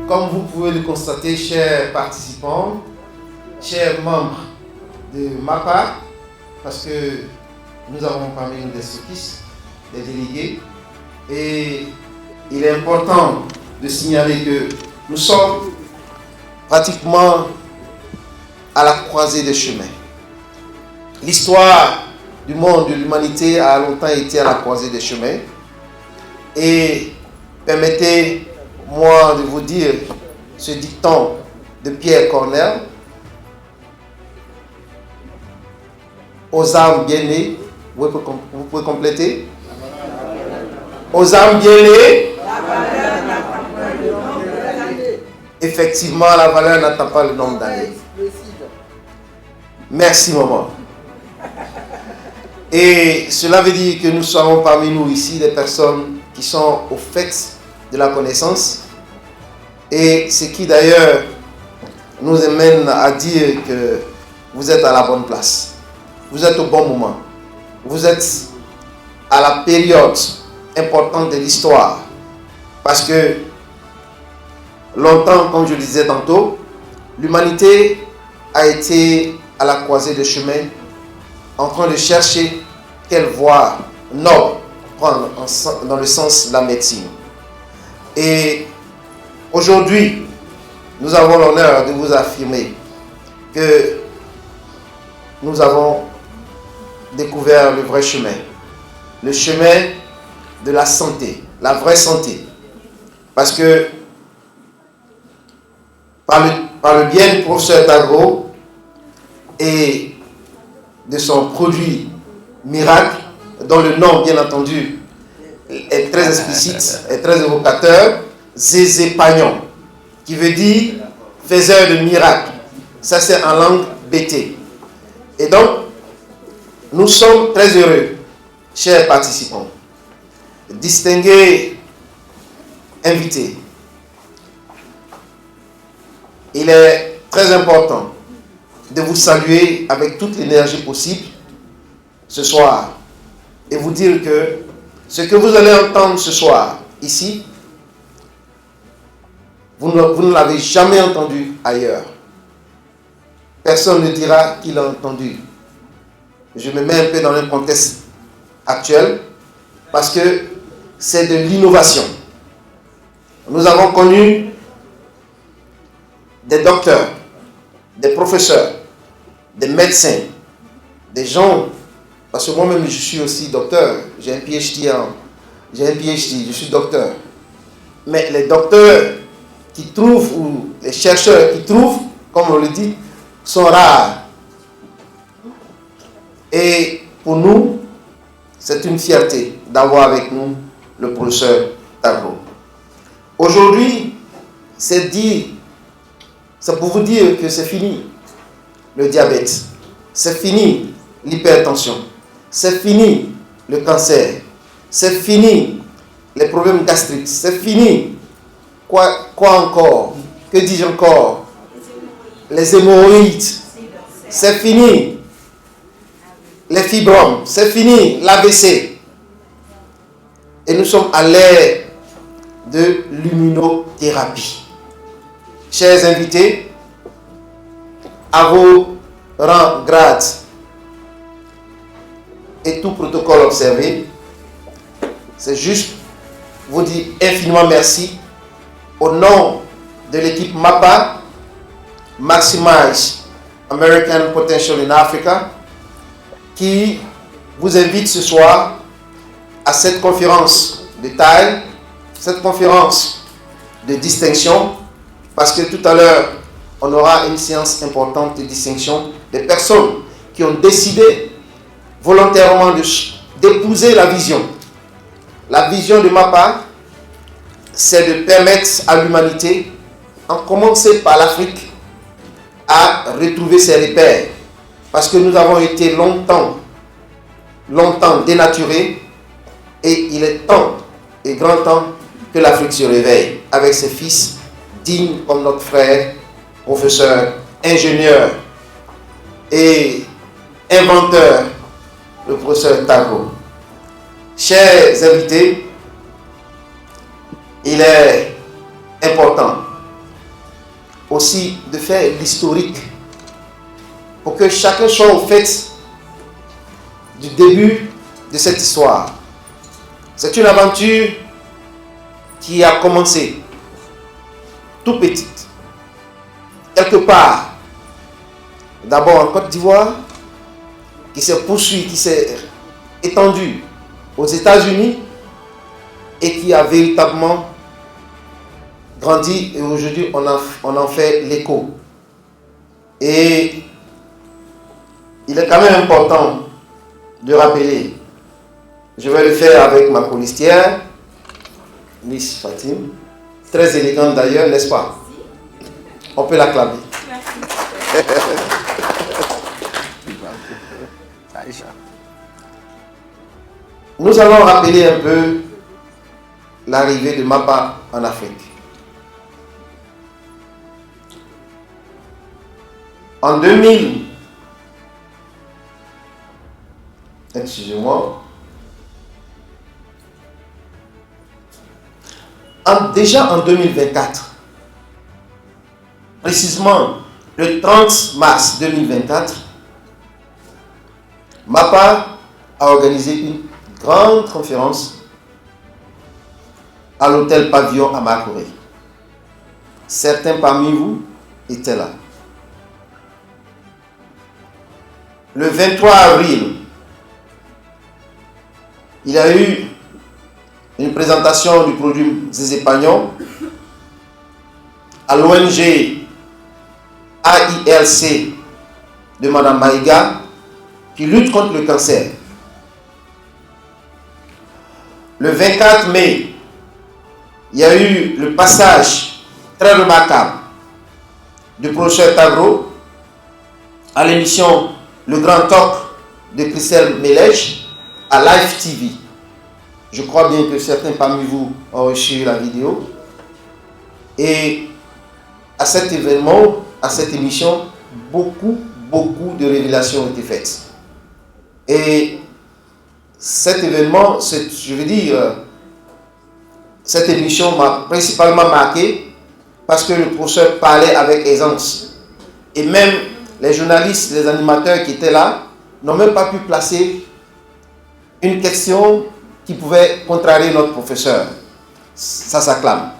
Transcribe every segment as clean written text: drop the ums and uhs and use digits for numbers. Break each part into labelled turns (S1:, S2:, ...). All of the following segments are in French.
S1: Comme vous pouvez le constater, chers participants, chers membres de MAPA, parce que nous avons parmi nous des stockistes, des délégués, et il est important de signaler que nous sommes pratiquement à la croisée des chemins. L'histoire du monde, de l'humanité a longtemps été à la croisée des chemins. Et permettez-moi de vous dire ce dicton de Pierre Corneille: aux âmes bien nées, vous pouvez compléter. Aux âmes bien nées, effectivement, la valeur n'attend pas le nombre d'années. Merci, maman. Et cela veut dire que nous sommes parmi nous ici des personnes qui sont au fait de la connaissance, et ce qui d'ailleurs nous amène à dire que vous êtes à la bonne place, vous êtes au bon moment, vous êtes à la période importante de l'histoire, parce que longtemps, comme je le disais tantôt, l'humanité a été à la croisée des chemins, en train de chercher quelle voie noble prendre dans le sens de la médecine. Et aujourd'hui, nous avons l'honneur de vous affirmer que nous avons découvert le vrai chemin, le chemin de la santé, la vraie santé. Parce que par le bien du professeur Tagro et de son produit miracle, dont le nom, bien entendu, est très explicite, est très évocateur, Zézé Pagnon, qui veut dire faiseur de miracles. Ça, c'est en langue BT. Et donc, nous sommes très heureux, chers participants, distingués invités. Il est très important de vous saluer avec toute l'énergie possible ce soir et vous dire que ce que vous allez entendre ce soir ici, vous ne l'avez jamais entendu ailleurs. Personne ne dira qu'il l'a entendu. Je me mets un peu dans le contexte actuel parce que c'est de l'innovation. Nous avons connu des docteurs, des professeurs, des médecins, des gens, parce que moi-même je suis aussi docteur, j'ai un PhD, je suis docteur. Mais les docteurs qui trouvent, ou les chercheurs qui trouvent, comme on le dit, sont rares. Et pour nous, c'est une fierté d'avoir avec nous le professeur Tagro. Aujourd'hui, c'est pour vous dire que c'est fini le diabète, c'est fini l'hypertension, c'est fini le cancer, c'est fini les problèmes gastriques, c'est fini, quoi encore, que dis-je encore, les hémorroïdes, c'est fini les fibromes, c'est fini l'AVC. Et nous sommes à l'ère de l'immunothérapie. Chers invités, à vos rangs, grades et tout protocole observé, c'est juste vous dire infiniment merci au nom de l'équipe MAPA, Maximize American Potential in Africa, qui vous invite ce soir à cette conférence de taille, cette conférence de distinction, parce que tout à l'heure, on aura une séance importante de distinction des personnes qui ont décidé volontairement d'épouser la vision. La vision de MAPA, c'est de permettre à l'humanité, en commencer par l'Afrique, à retrouver ses repères. Parce que nous avons été longtemps dénaturés, et il est temps et grand temps que l'Afrique se réveille avec ses fils dignes comme notre frère, professeur, ingénieur et inventeur, le professeur Tagro. Chers invités, il est important aussi de faire l'historique pour que chacun soit au fait du début de cette histoire. C'est une aventure qui a commencé tout petite, quelque part, d'abord en Côte d'Ivoire, qui s'est poursuivie, qui s'est étendue aux États-Unis et qui a véritablement grandi, et aujourd'hui on en fait l'écho. Et il est quand même important de rappeler, je vais le faire avec ma colistière, Miss Fatim, très élégante d'ailleurs, n'est-ce pas? On peut l'acclamer. Nous allons rappeler un peu l'arrivée de Mapa en Afrique. En 2000, excusez-moi, déjà en 2024, précisément le 30 mars 2024, Mapa a organisé une grande conférence à l'hôtel Pavillon à Makuré. Certains parmi vous étaient là. Le 23 avril, il y a eu une présentation du produit Zézépagnon à l'ONG AILC de Mme Maïga qui lutte contre le cancer. Le 24 mai, il y a eu le passage très remarquable du professeur Tagro à l'émission Le Grand Talk de Christelle Melèche à Live TV. Je crois bien que certains parmi vous ont reçu la vidéo. Et à cet événement, à cette émission, beaucoup de révélations ont été faites. Et cet événement, je veux dire, cette émission m'a principalement marqué parce que le professeur parlait avec aisance. Et même les journalistes, les animateurs qui étaient là n'ont même pas pu placer une question qui pouvait contrarier notre professeur. Ça s'acclame.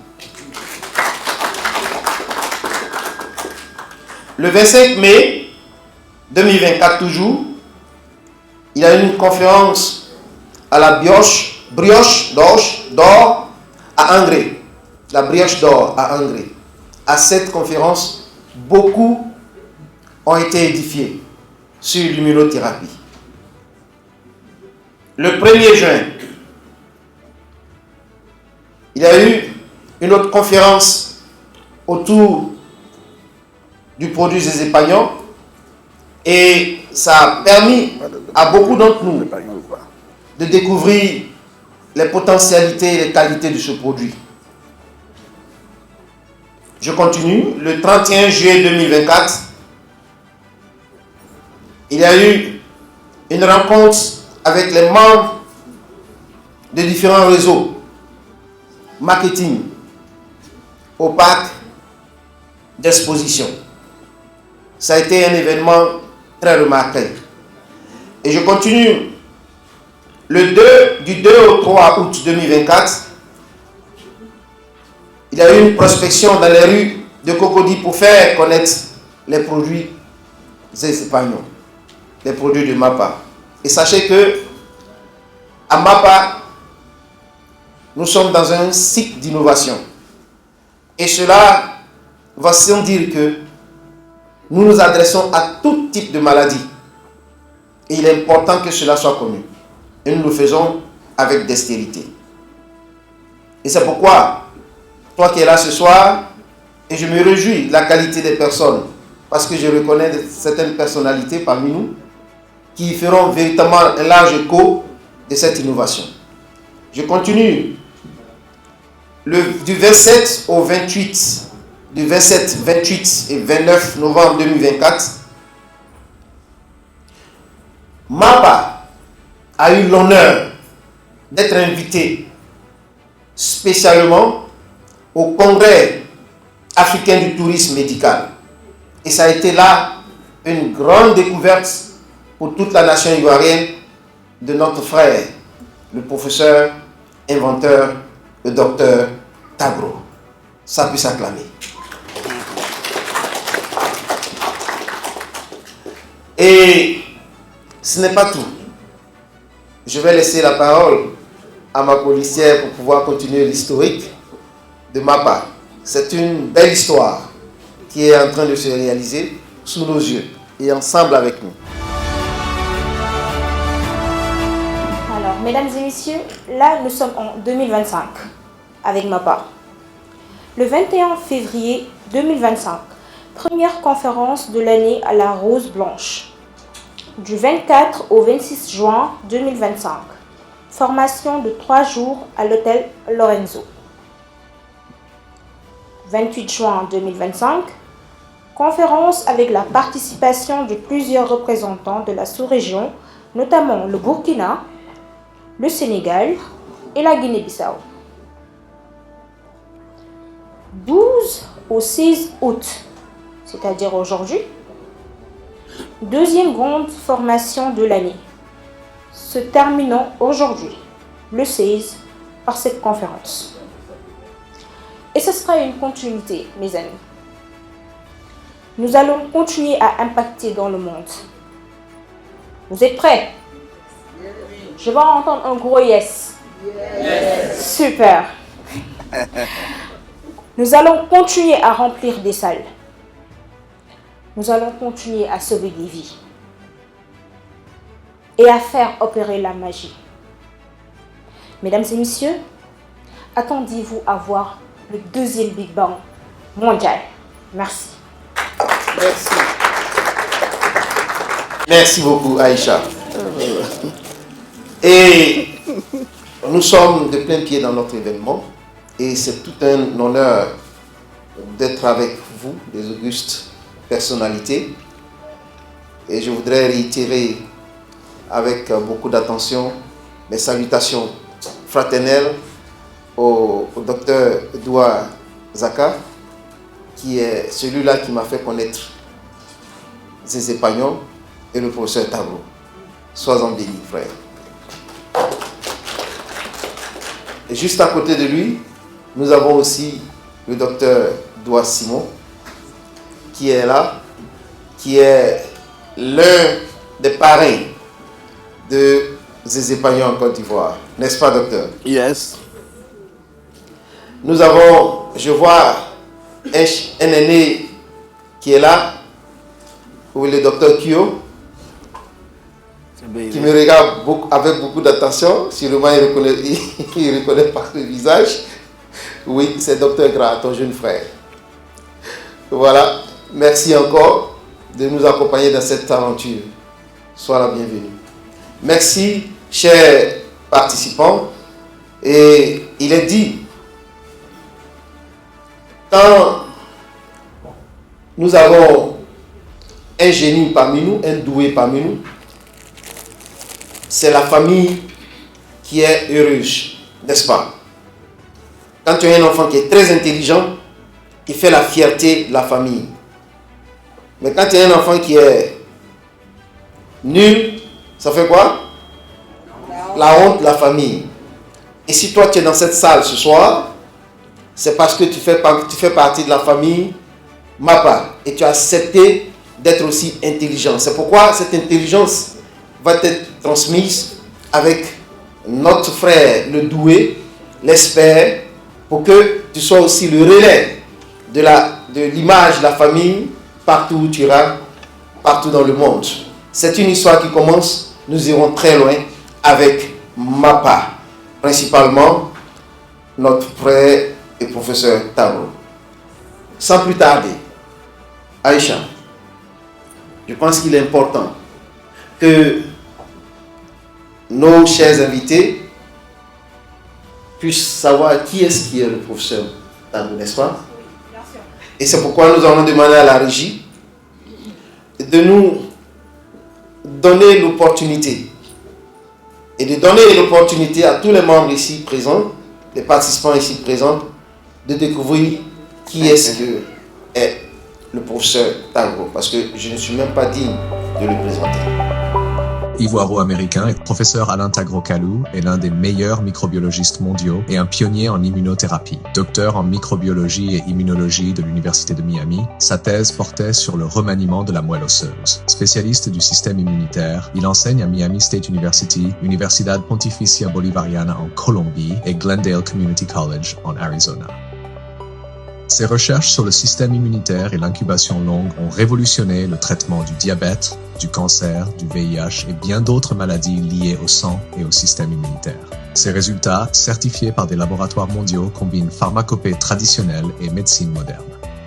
S1: Le 25 mai 2024 toujours, il y a eu une conférence à la brioche d'or à Angré. La brioche d'or à Angré. À cette conférence, beaucoup ont été édifiés sur l'immunothérapie. Le 1er juin, il y a eu une autre conférence autour du produit Zézépagnon et ça a permis à beaucoup d'entre nous de découvrir les potentialités et les qualités de ce produit. Je continue. Le 31 juillet 2024, il y a eu une rencontre avec les membres de différents réseaux marketing au parc d'exposition. Ça a été un événement très remarqué. Et je continue. Du 2 au 3 août 2024, il y a eu une prospection dans les rues de Cocody pour faire connaître les produits Zézépagnon, les produits de Mapa. Et sachez que à Mapa, nous sommes dans un cycle d'innovation. Et cela va sans dire que nous nous adressons à tout type de maladie. Et il est important que cela soit connu. Et nous le faisons avec dextérité. Et c'est pourquoi, toi qui es là ce soir, et je me réjouis de la qualité des personnes, parce que je reconnais certaines personnalités parmi nous qui feront véritablement un large écho de cette innovation. Je continue. Du 27 au 28, du 27, 28 et 29 novembre 2024, Mapa a eu l'honneur d'être invité spécialement au congrès africain du tourisme médical. Et ça a été là une grande découverte pour toute la nation ivoirienne de notre frère, le professeur, inventeur, le docteur Tabro. Ça peut s'acclamer. Et ce n'est pas tout. Je vais laisser la parole à ma policière pour pouvoir continuer l'historique de MAPA. C'est une belle histoire qui est en train de se réaliser sous nos yeux et ensemble avec nous.
S2: Alors, mesdames et messieurs, là nous sommes en 2025 avec MAPA. Le 21 février 2025, première conférence de l'année à la Rose Blanche. Du 24 au 26 juin 2025, formation de 3 jours à l'hôtel Lorenzo. 28 juin 2025, conférence avec la participation de plusieurs représentants de la sous-région, notamment le Burkina, le Sénégal et la Guinée-Bissau. 12 au 16 août, c'est-à-dire aujourd'hui, deuxième grande formation de l'année, se terminant aujourd'hui, le 16, par cette conférence. Et ce sera une continuité, mes amis. Nous allons continuer à impacter dans le monde. Vous êtes prêts? Je vais entendre un gros yes. Yes. Super. Nous allons continuer à remplir des salles. Nous allons continuer à sauver des vies et à faire opérer la magie. Mesdames et messieurs, attendez-vous à voir le deuxième Big Bang mondial. Merci.
S1: Merci. Merci beaucoup, Aïcha. Et nous sommes de plein pied dans notre événement et c'est tout un honneur d'être avec vous, les augustes personnalités. Et je voudrais réitérer avec beaucoup d'attention mes salutations fraternelles au docteur Edouard Zaka, qui est celui-là qui m'a fait connaître ces épagnons, et le professeur Tabro. Sois-en béni, frère. Et juste à côté de lui, nous avons aussi le docteur Douas Simon, qui est là, qui est l'un des parrains de Zézépagnon en Côte d'Ivoire. N'est-ce pas, docteur?
S3: Yes.
S1: Nous avons, je vois, un aîné qui est là, oui, le docteur Kyo, qui me regarde avec beaucoup d'attention. Sûrement, il reconnaît par le visage. Oui, c'est docteur Gra, ton jeune frère. Voilà. Merci encore de nous accompagner dans cette aventure. Sois la bienvenue. Merci, chers participants. Et il est dit, quand nous avons un génie parmi nous, un doué parmi nous, c'est la famille qui est heureuse, n'est-ce pas? Quand tu as un enfant qui est très intelligent, il fait la fierté de la famille. Mais quand tu as un enfant qui est nul, ça fait quoi? La honte de la famille. Et si toi tu es dans cette salle ce soir, c'est parce que tu fais partie de la famille MAPA et tu as accepté d'être aussi intelligent. C'est pourquoi cette intelligence va être transmise avec notre frère, le doué, l'expert, pour que tu sois aussi le relais de l'image de la famille partout où tu iras, partout dans le monde. C'est une histoire qui commence, nous irons très loin avec MAPA, principalement notre frère et professeur Tabro. Sans plus tarder, Aïcha, je pense qu'il est important que nos chers invités puissent savoir qui est-ce qui est le professeur Tabro, n'est-ce pas?
S2: Bien sûr.
S1: Et c'est pourquoi nous allons demander à la régie de nous donner l'opportunité et de donner l'opportunité à tous les membres ici présents, les participants ici présents, de découvrir qui est-ce que est le professeur Tagro, parce que je ne suis même pas digne de le présenter.
S3: Ivoiro-américain et professeur Alain Tagro-Kalou est l'un des meilleurs microbiologistes mondiaux et un pionnier en immunothérapie. Docteur en microbiologie et immunologie de l'Université de Miami, sa thèse portait sur le remaniement de la moelle osseuse. Spécialiste du système immunitaire, il enseigne à Miami State University, Universidad Pontificia Bolivariana en Colombie et Glendale Community College en Arizona. Ses recherches sur le système immunitaire et l'incubation longue ont révolutionné le traitement du diabète, du cancer, du VIH et bien d'autres maladies liées au sang et au système immunitaire. Ces résultats, certifiés par des laboratoires mondiaux, combinent pharmacopée traditionnelle et médecine moderne.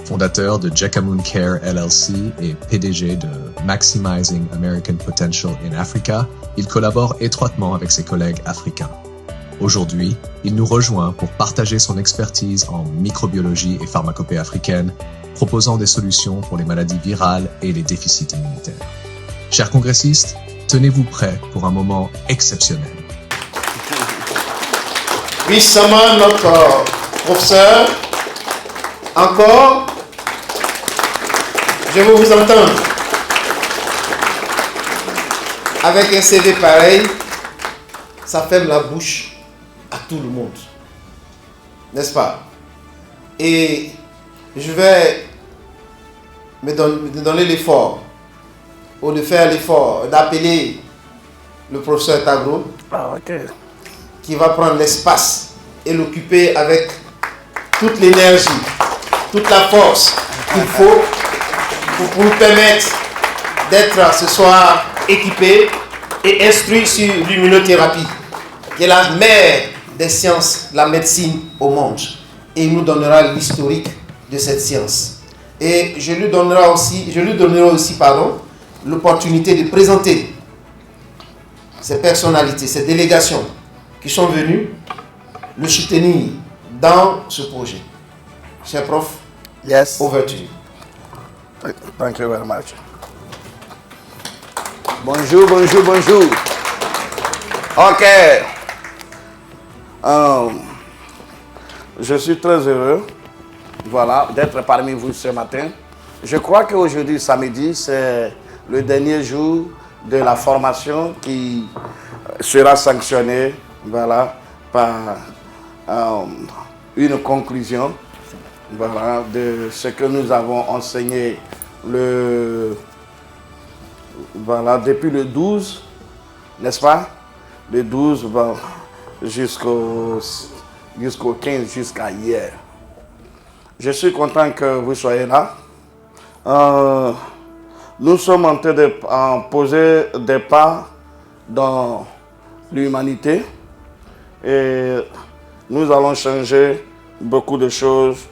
S3: Fondateur de Jekamun Care LLC et PDG de Maximizing American Potential in Africa, il collabore étroitement avec ses collègues africains. Aujourd'hui, il nous rejoint pour partager son expertise en microbiologie et pharmacopée africaine, proposant des solutions pour les maladies virales et les déficits immunitaires. Chers congressistes, tenez-vous prêts pour un moment exceptionnel.
S1: Puissamment notre professeur, encore, je veux vous entendre. Avec un CV pareil, ça ferme la bouche à tout le monde, n'est-ce pas? Et je vais me donner l'effort, ou de faire l'effort d'appeler le professeur Tagro, qui va prendre l'espace et l'occuper avec toute l'énergie, toute la force qu'il faut pour nous permettre d'être ce soir équipés et instruits sur l'immunothérapie, qui est la mère des sciences, la médecine au monde. Et il nous donnera l'historique de cette science. Et je lui donnerai aussi l'opportunité de présenter ces personnalités, ces délégations qui sont venues le soutenir dans ce projet. Cher prof,
S4: yes.
S1: Over to you.
S4: Thank you very much. Bonjour, bonjour, bonjour. Ok. Je suis très heureux, voilà, d'être parmi vous ce matin. Je crois qu'aujourd'hui, samedi, c'est le dernier jour de la formation qui sera sanctionnée, voilà, par une conclusion, voilà, de ce que nous avons enseigné depuis le 12, n'est-ce pas? Le 12 jusqu'au 15, jusqu'à hier. Je suis content que vous soyez là. Nous sommes en train de poser des pas dans l'humanité et nous allons changer beaucoup de choses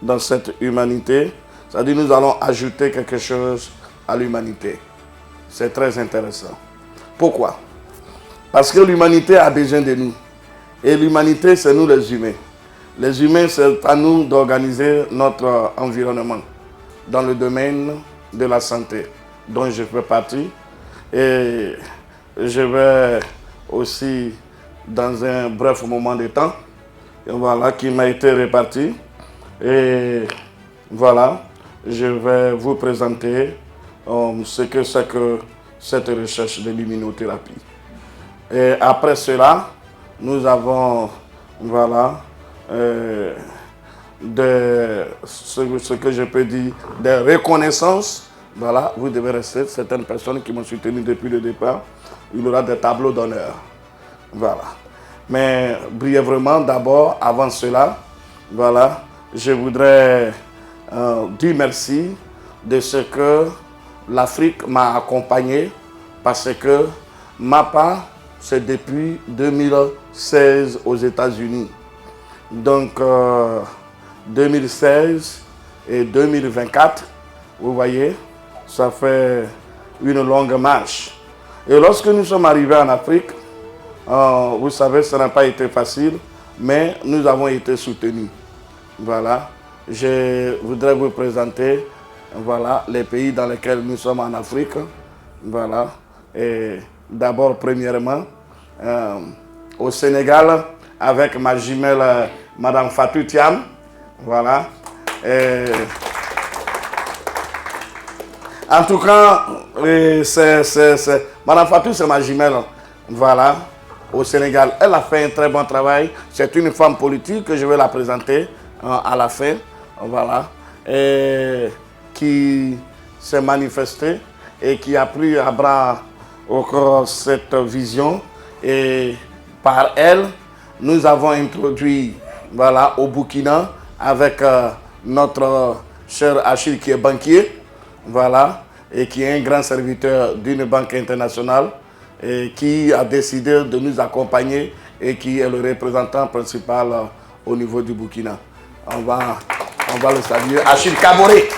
S4: dans cette humanité. C'est-à-dire nous allons ajouter quelque chose à l'humanité. C'est très intéressant. Pourquoi? Parce que l'humanité a besoin de nous. Et l'humanité, c'est nous les humains. Les humains, c'est à nous d'organiser notre environnement dans le domaine de la santé, dont je fais partie. Et je vais aussi, dans un bref moment de temps, voilà, qui m'a été réparti. Et voilà, je vais vous présenter ce que c'est que cette recherche de l'immunothérapie. Et après cela, nous avons, voilà, ce que je peux dire, des reconnaissances. Voilà, vous devez rester, certaines personnes qui m'ont soutenu depuis le départ, il y aura des tableaux d'honneur. Voilà. Mais brièvement, d'abord, avant cela, voilà, je voudrais dire merci de ce que l'Afrique m'a accompagné, parce que MAPA, c'est depuis 2016 aux États-Unis. Donc, 2016 et 2024, vous voyez, ça fait une longue marche. Et lorsque nous sommes arrivés en Afrique, vous savez, ça n'a pas été facile, mais nous avons été soutenus. Voilà. Je voudrais vous présenter, voilà, les pays dans lesquels nous sommes en Afrique. Voilà. Et d'abord, premièrement, au Sénégal, avec ma jumelle, Madame Fatou Thiam. Voilà. En tout cas, Madame Fatou, c'est ma jumelle. Voilà, au Sénégal. Elle a fait un très bon travail. C'est une femme politique que je vais la présenter à la fin. Voilà. Et qui s'est manifestée et qui a pris à bras au corps cette vision. Et par elle, nous avons introduit, voilà, au Burkina avec notre cher Achille qui est banquier, voilà, et qui est un grand serviteur d'une banque internationale et qui a décidé de nous accompagner et qui est le représentant principal au niveau du Burkina. On va le saluer. Achille Kaboré.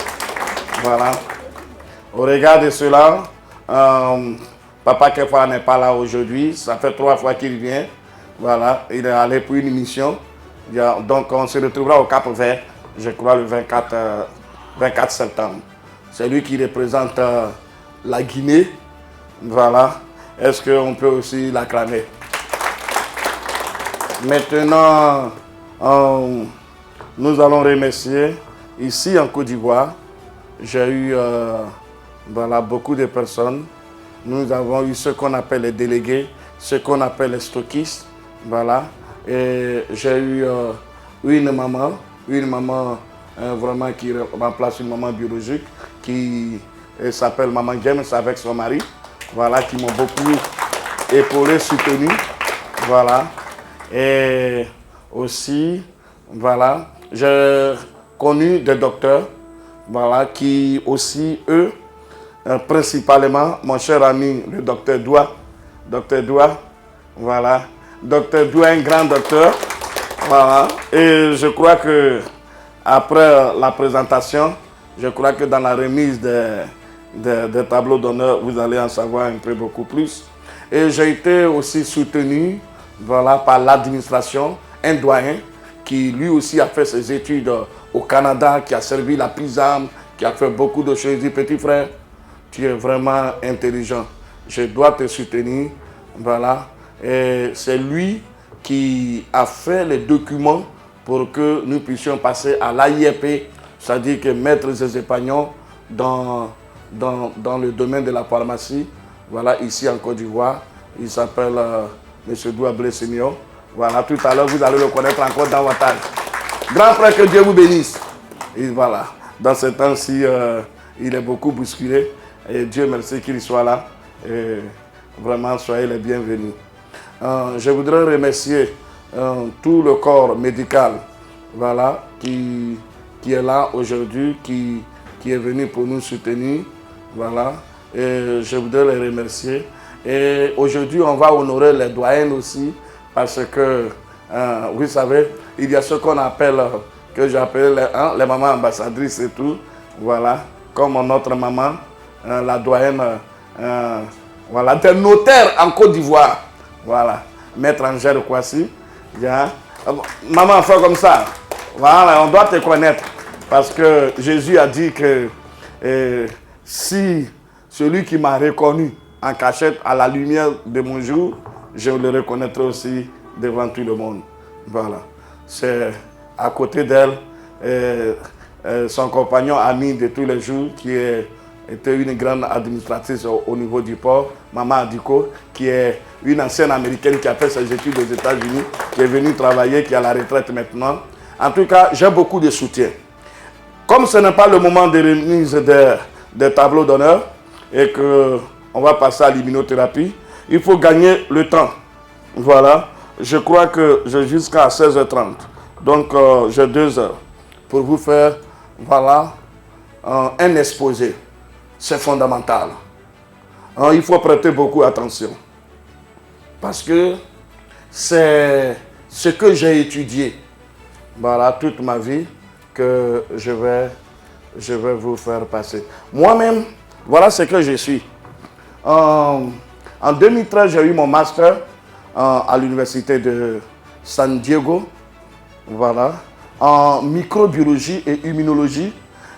S4: Voilà. Au regard de cela, Papa Kefa n'est pas là aujourd'hui. Ça fait 3 fois qu'il vient. Voilà. Il est allé pour une mission. Donc on se retrouvera au Cap Vert, je crois, le 24 septembre. C'est lui qui représente la Guinée. Voilà. Est-ce qu'on peut aussi l'acclamer? Maintenant, nous allons remercier ici en Côte d'Ivoire. J'ai eu voilà, beaucoup de personnes. Nous avons eu ce qu'on appelle les délégués, ce qu'on appelle les stockistes. Voilà. Et j'ai eu une maman vraiment qui remplace une maman biologique qui s'appelle Maman James avec son mari. Voilà, qui m'ont beaucoup épaulé, soutenu. Voilà. Et aussi, voilà, j'ai connu des docteurs, voilà, qui aussi, eux, principalement, mon cher ami, le docteur Doua, voilà, docteur Doua, un grand docteur, voilà, et je crois que après la présentation, je crois que dans la remise des tableaux d'honneur, vous allez en savoir un peu beaucoup plus. Et j'ai été aussi soutenu, voilà, par l'administration, un doyen qui lui aussi a fait ses études au Canada, qui a servi la PISAM, qui a fait beaucoup de choses. Il dit, petit frère, tu es vraiment intelligent, je dois te soutenir. Voilà. Et c'est lui qui a fait les documents pour que nous puissions passer à l'AIEP, c'est-à-dire que mettre les épagnons dans le domaine de la pharmacie. Voilà, ici en Côte d'Ivoire. Il s'appelle M. Douablé Simeon. Voilà, tout à l'heure, vous allez le connaître encore dans Ouattara. Grand frère, que Dieu vous bénisse. Et voilà, dans ce temps-ci, il est beaucoup bousculé. Et Dieu merci qu'il soit là. Et vraiment, soyez les bienvenus. Je voudrais remercier tout le corps médical, voilà, qui est là aujourd'hui, qui est venu pour nous soutenir. Voilà, et je voudrais les remercier. Et aujourd'hui, on va honorer les doyennes aussi, parce que, vous savez, il y a ce qu'on appelle, que j'appelle les mamans ambassadrices et tout. Voilà, comme notre maman, la doyenne, voilà, des notaires en Côte d'Ivoire. Voilà, Maître Angèle Kwasi. Maman, fait comme ça. Voilà, on doit te connaître. Parce que Jésus a dit que si celui qui m'a reconnu en cachette à la lumière de mon jour, je le reconnaîtrai aussi devant tout le monde. Voilà. C'est à côté d'elle, son compagnon ami de tous les jours, qui était une grande administratrice au niveau du port, Maman Adiko, qui est une ancienne américaine qui a fait ses études aux États-Unis, qui est venue travailler, qui est à la retraite maintenant. En tout cas, j'ai beaucoup de soutien. Comme ce n'est pas le moment de remise des tableaux d'honneur et qu'on va passer à l'immunothérapie, il faut gagner le temps. Voilà. Je crois que j'ai jusqu'à 16h30. Donc, j'ai 2 heures pour vous faire, voilà, un exposé. C'est fondamental. Il faut prêter beaucoup attention. Parce que c'est ce que j'ai étudié, voilà, toute ma vie, que je vais vous faire passer. Moi-même, voilà ce que je suis. En 2013, j'ai eu mon master à l'université de San Diego, voilà, en microbiologie et immunologie.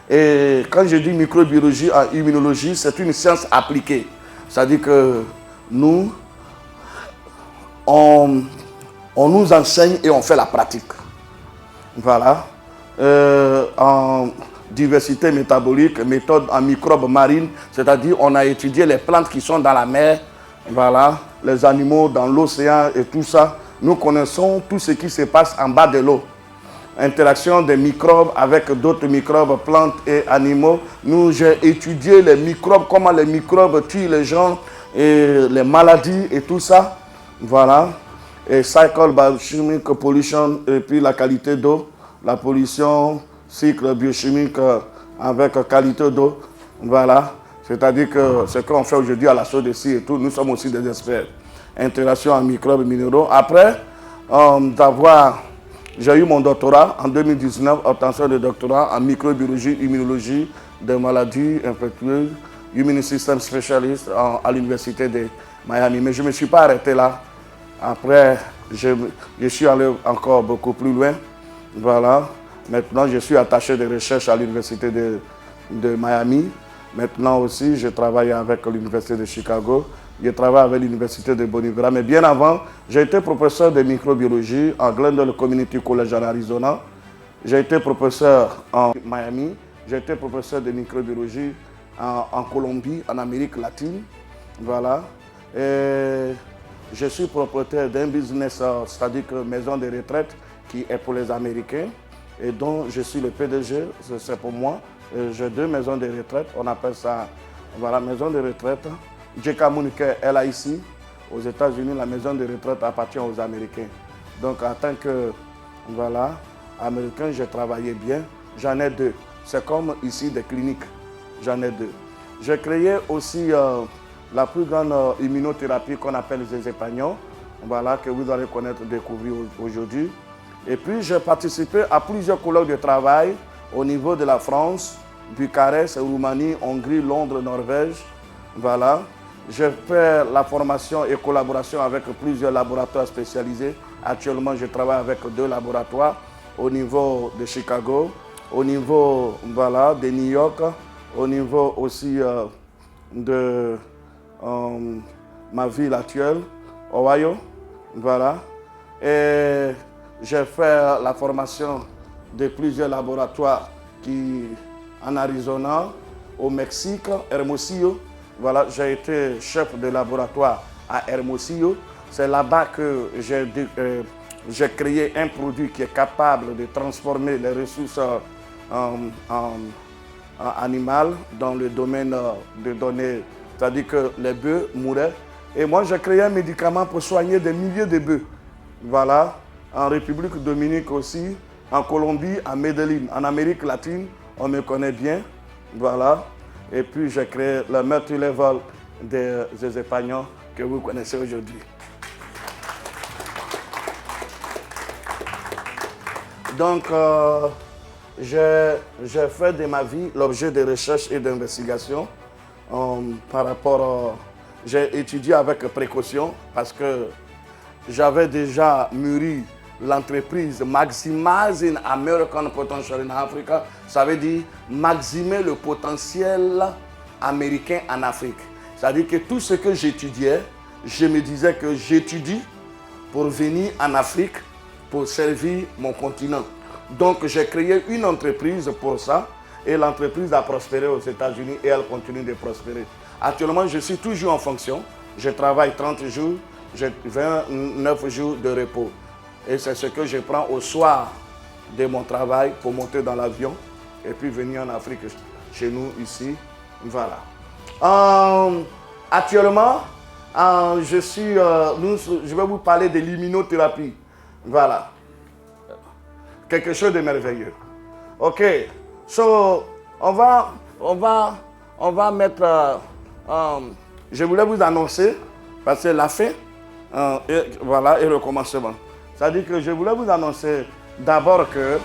S4: Et quand je dis microbiologie et immunologie, c'est une science appliquée. C'est-à-dire que nous, on nous enseigne et on fait la pratique. Voilà. en diversité métabolique, méthode en microbes marines, c'est-à-dire on a étudié les plantes qui sont dans la mer, voilà, les animaux dans l'océan et tout ça. Nous connaissons tout ce qui se passe en bas de l'eau. Interaction des microbes avec d'autres microbes, plantes et animaux. Nous, j'ai étudié les microbes, comment les microbes tuent les gens, et les maladies et tout ça. Voilà. Et cycle biochimique pollution, et puis la qualité d'eau, la pollution, cycle biochimique avec qualité d'eau. Voilà. C'est-à-dire que ce qu'on fait aujourd'hui à la SODECI et tout, nous sommes aussi des experts. Interaction en microbes et minéraux. Après j'ai eu mon doctorat en 2019, obtention de doctorat en microbiologie, immunologie des maladies infectieuses, Immune System Specialist à l'université de Miami. Mais je ne me suis pas arrêté là. Après, je suis allé encore beaucoup plus loin. Voilà. Maintenant, je suis attaché de recherche à l'université de Miami. Maintenant aussi, je travaille avec l'université de Chicago. Je travaille avec l'université de Bonneville. Mais bien avant, j'ai été professeur de microbiologie à Glendale Community College en Arizona. J'ai été professeur en Miami. J'ai été professeur de microbiologie en Colombie, en Amérique latine. Voilà. Et je suis propriétaire d'un business, c'est-à-dire que maison de retraite, qui est pour les Américains et dont je suis le PDG, c'est pour moi. J'ai 2 maisons de retraite, on appelle ça, voilà, maison de retraite. J.K. Muniker, elle a ici, aux États-Unis, la maison de retraite appartient aux Américains. Donc en tant que, voilà, Américain, j'ai travaillé bien. J'en ai 2. C'est comme ici des cliniques, j'en ai 2. J'ai créé aussi la plus grande immunothérapie qu'on appelle les Espagnols, voilà, que vous allez connaître, découvrir aujourd'hui. Et puis j'ai participé à plusieurs colloques de travail au niveau de la France, Bucarest, Roumanie, Hongrie, Londres, Norvège. Voilà. J'ai fait la formation et collaboration avec plusieurs laboratoires spécialisés. Actuellement, je travaille avec 2 laboratoires au niveau de Chicago, au niveau, voilà, de New York, au niveau aussi de ma ville actuelle, Ohio. Voilà. Et j'ai fait la formation de plusieurs laboratoires en Arizona, au Mexique, Hermosillo. Voilà, j'ai été chef de laboratoire à Hermosillo. C'est là-bas que j'ai créé un produit qui est capable de transformer les ressources animales dans le domaine de données. C'est-à-dire que les bœufs mouraient. Et moi, j'ai créé un médicament pour soigner des milliers de bœufs. Voilà, en République dominicaine aussi, en Colombie, à Medellín, en Amérique latine, on me connaît bien. Voilà. Et puis j'ai créé le multi-level des Espagnols que vous connaissez aujourd'hui. Donc, j'ai fait de ma vie l'objet de recherche et d'investigation par rapport. J'ai étudié avec précaution parce que j'avais déjà mûri l'entreprise Maximizing American Potential in Africa. Ça veut dire maximiser le potentiel américain en Afrique. C'est-à-dire que tout ce que j'étudiais, je me disais que j'étudie pour venir en Afrique, pour servir mon continent. Donc j'ai créé une entreprise pour ça et l'entreprise a prospéré aux États-Unis et elle continue de prospérer. Actuellement, je suis toujours en fonction. Je travaille 30 jours, j'ai 29 jours de repos. Et c'est ce que je prends au soir de mon travail pour monter dans l'avion et puis venir en Afrique, chez nous, ici. Voilà. Actuellement, je vais vous parler de l'immunothérapie. Voilà. Quelque chose de merveilleux. OK. So, on va mettre... je voulais vous annoncer, parce que la fin, voilà, et le commencement. C'est-à-dire que je voulais vous annoncer d'abord que